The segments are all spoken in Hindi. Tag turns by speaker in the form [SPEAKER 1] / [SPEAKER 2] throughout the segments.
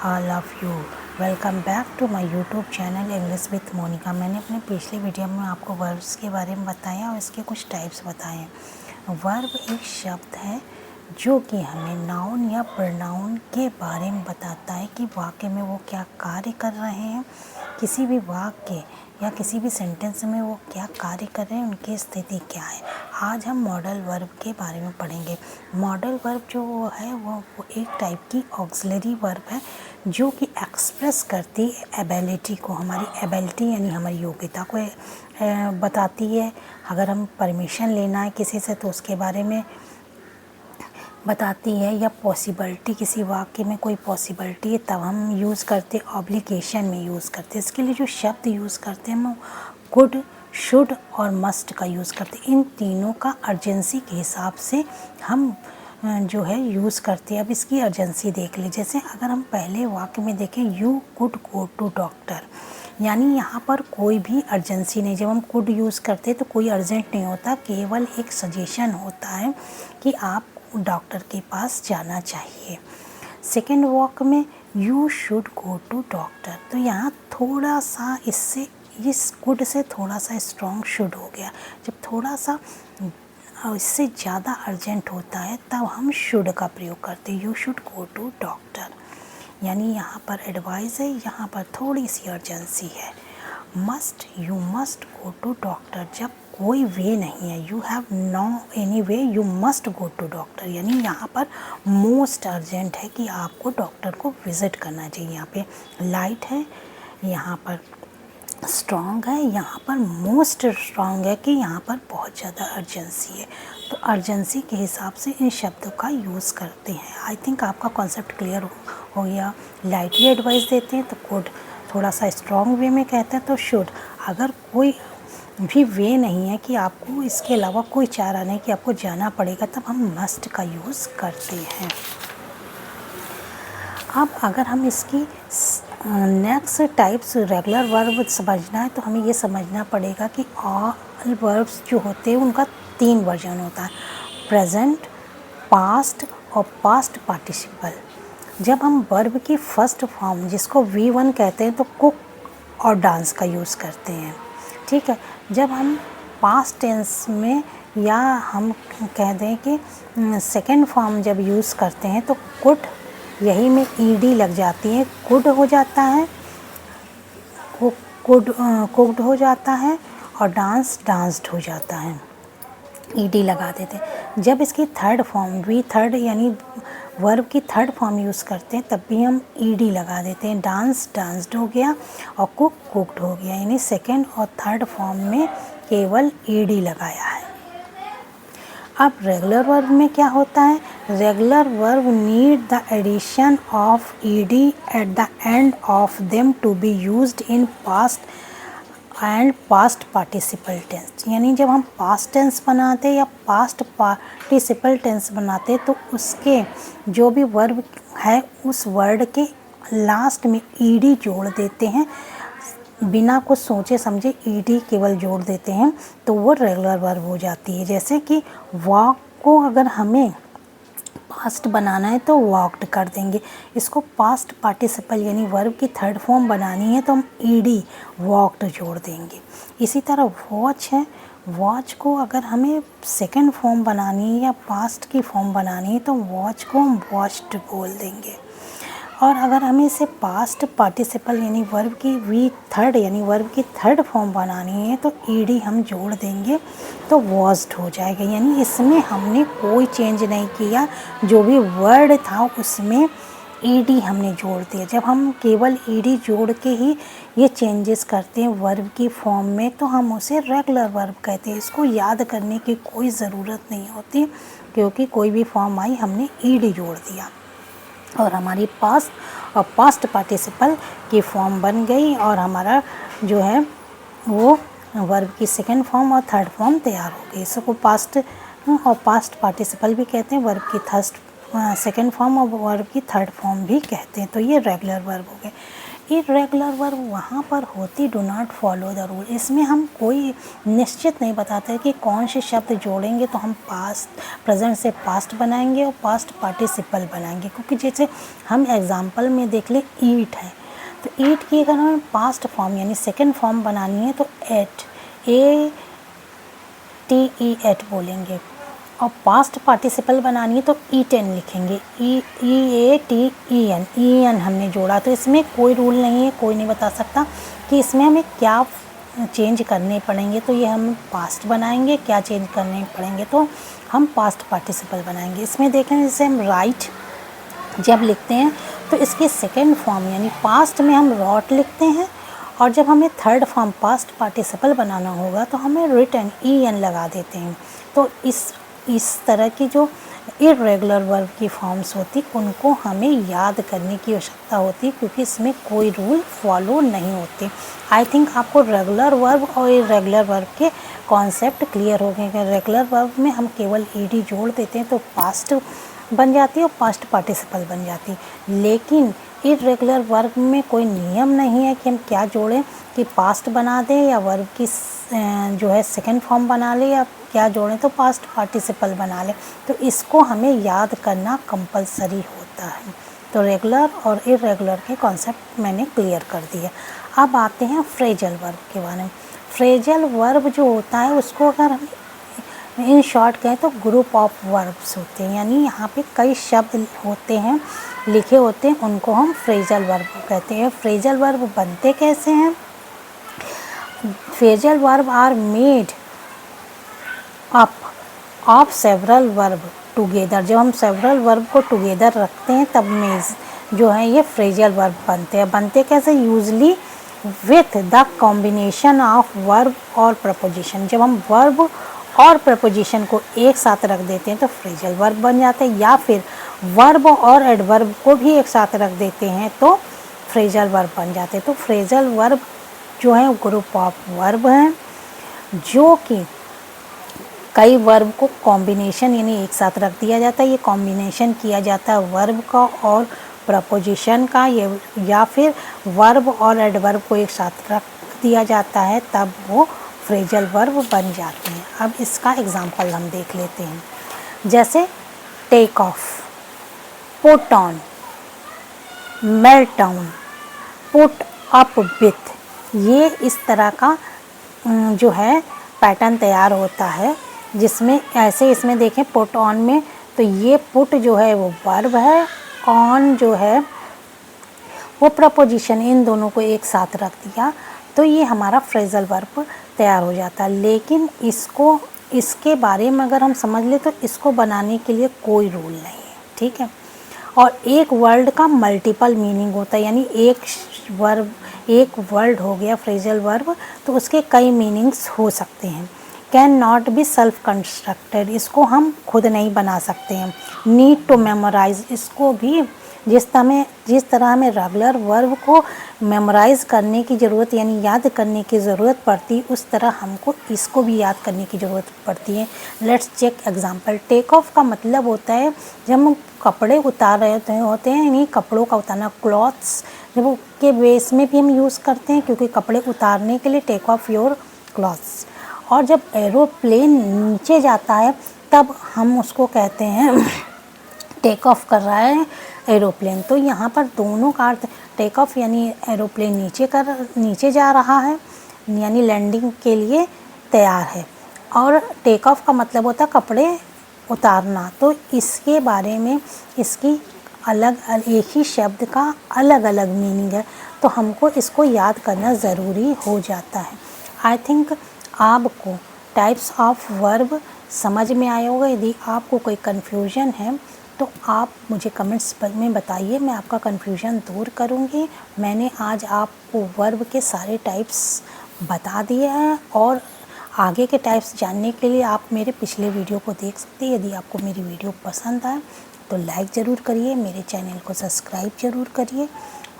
[SPEAKER 1] All of you. Welcome back to my YouTube channel English with Monica. मैंने अपने पिछले वीडियो में आपको वर्ब्स के बारे में बताया और इसके कुछ टाइप्स बताए। वर्ब एक शब्द है जो कि हमें नाउन या प्रोनाउन के बारे में बताता है कि वाक्य में वो क्या कार्य कर रहे हैं, किसी भी वाक्य या किसी भी सेंटेंस में वो क्या कार्य कर रहे हैं, उनकी स्थिति क्या है। आज हम मॉडल वर्ब के बारे में पढ़ेंगे। मॉडल वर्ब जो है वो एक टाइप की ऑक्सिलरी वर्ब है जो कि एक्सप्रेस करती है एबिलिटी को, हमारी एबिलिटी यानी हमारी योग्यता को बताती है। अगर हम परमिशन लेना है किसी से तो उसके बारे में बताती है, या पॉसिबिलिटी, किसी वाक्य में कोई पॉसिबिलिटी है तब हम यूज़ करते, ऑब्लिगेशन में यूज़ करते। इसके लिए जो शब्द यूज़ करते हैं हम कुड, शुड और मस्ट का यूज़ करते हैं। इन तीनों का अर्जेंसी के हिसाब से हम जो है यूज़ करते हैं। अब इसकी अर्जेंसी देख लीजिए। जैसे अगर हम पहले वाक्य में देखें, you could go to doctor, यानी यहाँ पर कोई भी अर्जेंसी नहीं। जब हम कुड यूज़ करते हैं तो कोई अर्जेंट नहीं होता, केवल एक सजेशन होता है कि आप डॉक्टर के पास जाना चाहिए। सेकेंड वाक में you should go to doctor, तो यहाँ थोड़ा सा इससे, इस कुड से थोड़ा सा स्ट्रॉन्ग शुड हो गया। जब थोड़ा सा इससे ज़्यादा अर्जेंट होता है तब हम शुड का प्रयोग करते हैं, you should go to doctor, यानी यहाँ पर एडवाइस है, यहाँ पर थोड़ी सी अर्जेंसी है। Must, you must go to doctor, जब कोई वे नहीं है, you have no any way, you must go to doctor, यानी यहाँ पर मोस्ट अर्जेंट है कि आपको डॉक्टर को विज़िट करना चाहिए। यहाँ पे लाइट है, यहाँ पर स्ट्रॉन्ग है, यहाँ पर मोस्ट स्ट्रॉन्ग है कि यहाँ पर बहुत ज़्यादा अर्जेंसी है। तो अर्जेंसी के हिसाब से इन शब्दों का यूज़ करते हैं। आई थिंक आपका कॉन्सेप्ट क्लियर हो गया। लाइटली एडवाइस देते हैं तो कुड, थोड़ा सा स्ट्रॉन्ग वे में कहते हैं तो शुड। अगर कोई भी वे नहीं है कि आपको इसके अलावा कोई चारा नहीं कि आपको जाना पड़ेगा, तब हम मस्ट का यूज़ करते हैं। अब अगर हम इसकी नेक्स्ट टाइप्स रेगुलर वर्ब समझना है तो हमें ये समझना पड़ेगा कि ऑल वर्ब्स जो होते हैं उनका 3 वर्जन होता है, प्रेजेंट, पास्ट और पास्ट पार्टिसिपल। जब हम वर्ब की फर्स्ट फॉर्म जिसको V1 कहते हैं तो कुक और डांस का यूज़ करते हैं, ठीक है। जब हम पास्ट टेंस में या हम कह दें कि सेकेंड फॉर्म जब यूज़ करते हैं तो कुड, यही में ईडी लग जाती है, कुड हो जाता है, कुक्ड हो जाता है, और डांस डांस्ड हो जाता है, ईडी लगा देते हैं। जब इसकी थर्ड फॉर्म वी थर्ड यानी वर्ब की थर्ड फॉर्म यूज़ करते हैं तब भी हम ईडी लगा देते हैं, डांस डांस्ड हो गया और कुक कुक्ड हो गया, यानी सेकेंड और थर्ड फॉर्म में केवल ईडी लगाया है। अब रेगुलर वर्ब में क्या होता है, regular verb need the addition of ED at the end of them to be used in past and past participle tense, यानी जब हम पास्ट टेंस बनाते या पास्ट पार्टिसिपल टेंस बनाते तो उसके जो भी वर्ब है उस वर्ड के लास्ट में ईडी जोड़ देते हैं, बिना कुछ सोचे समझे ईडी केवल जोड़ देते हैं तो वो रेगुलर वर्ब हो जाती है। जैसे कि वॉक को अगर हमें पास्ट बनाना है तो वॉक्ड कर देंगे, इसको पास्ट पार्टिसिपल यानी वर्ब की थर्ड फॉर्म बनानी है तो हम ईडी वॉक्ड जोड़ देंगे। इसी तरह वॉच है, वॉच को अगर हमें सेकंड फॉर्म बनानी है या पास्ट की फॉर्म बनानी है तो वॉच को हम वॉच्ड बोल देंगे। और अगर हमें इसे पास्ट पार्टिसिपल यानी वर्ब की वी थर्ड यानी वर्ब की थर्ड फॉर्म बनानी है तो ईडी हम जोड़ देंगे तो वॉज्ड हो जाएगा, यानी इसमें हमने कोई चेंज नहीं किया, जो भी वर्ड था उसमें ईडी हमने जोड़ दिया। जब हम केवल ईडी जोड़ के ही ये चेंजेस करते हैं वर्ब की फॉर्म में तो हम उसे रेगुलर वर्ब कहते हैं। इसको याद करने की कोई ज़रूरत नहीं होती क्योंकि कोई भी फॉर्म आई हमने ईडी जोड़ दिया और हमारी पास्ट और पास्ट पार्टिसिपल की फॉर्म बन गई और हमारा जो है वो वर्ब की सेकंड फॉर्म और थर्ड फॉर्म तैयार हो गई। इसको पास्ट और पास्ट पार्टिसिपल भी कहते हैं, वर्ब की सेकंड फॉर्म और वर्ब की थर्ड फॉर्म भी कहते हैं। तो ये रेगुलर वर्ब हो गए। इरेगुलर वर्ब वहाँ पर होती do not follow the rule. इसमें हम कोई निश्चित नहीं बताते कि कौन से शब्द जोड़ेंगे तो हम पास्ट प्रेजेंट से पास्ट बनाएंगे और पास्ट पार्टिसिपल बनाएंगे। क्योंकि जैसे हम एग्जांपल में देख ले ईट है, तो ईट की अगर हमें पास्ट फॉर्म यानी सेकंड फॉर्म बनानी है तो एट, एट बोलेंगे, और पास्ट पार्टिसिपल बनानी है तो ईटेन लिखेंगे, EATEN हमने जोड़ा। तो इसमें कोई रूल नहीं है, कोई नहीं बता सकता कि इसमें हमें क्या चेंज करने पड़ेंगे। तो ये हम पास्ट बनाएंगे, क्या चेंज करने पड़ेंगे तो हम पास्ट पार्टिसिपल बनाएंगे। इसमें देखें जैसे हम राइट जब लिखते हैं तो इसके सेकेंड फॉर्म यानी पास्ट में हम रॉट लिखते हैं, और जब हमें थर्ड फॉर्म पास्ट पार्टिसिपल बनाना होगा तो हमें रिटन EN लगा देते हैं। तो इस तरह की जो इरेगुलर वर्ब की फॉर्म्स होती उनको हमें याद करने की आवश्यकता होती, क्योंकि इसमें कोई रूल फॉलो नहीं होते। आई थिंक आपको रेगुलर वर्ब और इरेगुलर वर्ब के कॉन्सेप्ट क्लियर हो गए। रेगुलर वर्ब में हम केवल ED जोड़ देते हैं तो पास्ट बन जाती है और पास्ट पार्टिसिपल बन जाती। लेकिन इरेगुलर वर्ब में कोई नियम नहीं है कि हम क्या जोड़ें, कि पास्ट बना दें या वर्ब की जो है सेकंड फॉर्म बना ले, या क्या जोड़ें तो पास्ट पार्टिसिपल बना लें। तो इसको हमें याद करना कंपलसरी होता है। तो रेगुलर और इरेगुलर के कॉन्सेप्ट मैंने क्लियर कर दिए। अब आते हैं फ्रेजल वर्ब के बारे में। फ्रेजल वर्ब जो होता है उसको अगर हम इन शॉर्ट कहें तो ग्रुप ऑफ वर्ब्स होते हैं, यानी यहाँ पे कई शब्द होते हैं, लिखे होते हैं, उनको हम फ्रेजल वर्ब कहते हैं। फ्रेजल वर्ब बनते कैसे हैं? Phrasal verb are made up of several verb together. जब हम सेवरल वर्ब को टुगेदर रखते हैं तब में जो है ये फ्रेजल वर्ब बनते हैं। बनते कैसे? Usually with the combination of verb और प्रपोजिशन। जब हम वर्ब और प्रपोजिशन को एक साथ रख देते हैं तो फ्रेजल वर्ब बन जाते हैं, या फिर वर्ब और एडवर्ब को भी एक साथ रख देते हैं तो फ्रेजल वर्ब बन जाते हैं। तो फ्रेजल वर्ब जो है ग्रुप ऑफ वर्ब हैं जो कि कई वर्ब को कॉम्बिनेशन यानी एक साथ रख दिया जाता है। ये कॉम्बिनेशन किया जाता है वर्ब का और प्रपोजिशन का, ये या फिर वर्ब और एडवर्ब को एक साथ रख दिया जाता है, तब वो फ्रेजल वर्ब बन जाते हैं। अब इसका एग्जांपल हम देख लेते हैं, जैसे take off, put on, melt down, put up with. ये इस तरह का जो है पैटर्न तैयार होता है, जिसमें ऐसे इसमें देखें पुट ऑन में तो ये पुट जो है वो वर्ब है, ऑन जो है वो प्रपोजिशन, इन दोनों को एक साथ रख दिया तो ये हमारा फ्रेजल वर्ब तैयार हो जाता है। लेकिन इसके बारे में अगर हम समझ ले तो इसको बनाने के लिए कोई रूल नहीं है, ठीक है। और एक वर्ड का मल्टीपल मीनिंग होता है, यानी एक वर्ड हो गया फ्रेजल वर्ब तो उसके कई मीनिंग्स हो सकते हैं। Can not be self constructed, इसको हम खुद नहीं बना सकते हैं। नीड टू मेमोराइज, इसको भी जिस तरह हमें रेगुलर वर्ब को मेमोराइज करने की ज़रूरत यानी याद करने की ज़रूरत पड़ती, उस तरह हमको इसको भी याद करने की ज़रूरत पड़ती है। Let's check example. Take off का मतलब होता है जब हम कपड़े उतार रहे होते हैं, यानी कपड़ों का उतारना, क्लॉथ्स जब के बेस में भी हम यूज़ करते हैं, क्योंकि कपड़े उतारने के लिए टेक ऑफ योर क्लॉथ्स। और जब एरोप्लेन नीचे जाता है तब हम उसको कहते हैं टेक ऑफ कर रहा है एरोप्लेन। तो यहाँ पर दोनों का अर्थ, टेक ऑफ यानी एरोप्लेन नीचे जा रहा है, यानी लैंडिंग के लिए तैयार है, और टेक ऑफ का मतलब होता है कपड़े उतारना। तो इसके बारे में इसकी एक ही शब्द का अलग अलग मीनिंग है, तो हमको इसको याद करना ज़रूरी हो जाता है। आई थिंक आपको टाइप्स ऑफ वर्ब समझ में आया होगा। यदि आपको कोई कन्फ्यूजन है तो आप मुझे कमेंट्स में बताइए, मैं आपका कन्फ्यूजन दूर करूँगी। मैंने आज आपको वर्ब के सारे टाइप्स बता दिए हैं, और आगे के टाइप्स जानने के लिए आप मेरे पिछले वीडियो को देख सकते हैं। यदि आपको मेरी वीडियो पसंद आए तो लाइक ज़रूर करिए, मेरे चैनल को सब्सक्राइब ज़रूर करिए,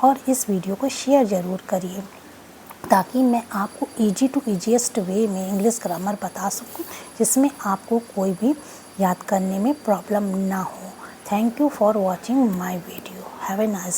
[SPEAKER 1] और इस वीडियो को शेयर ज़रूर करिए, ताकि मैं आपको ईजी टू ईजीएस्ट वे में इंग्लिश ग्रामर बता सकूं, जिसमें आपको कोई भी याद करने में प्रॉब्लम ना हो। Thank you for watching my video. Have a nice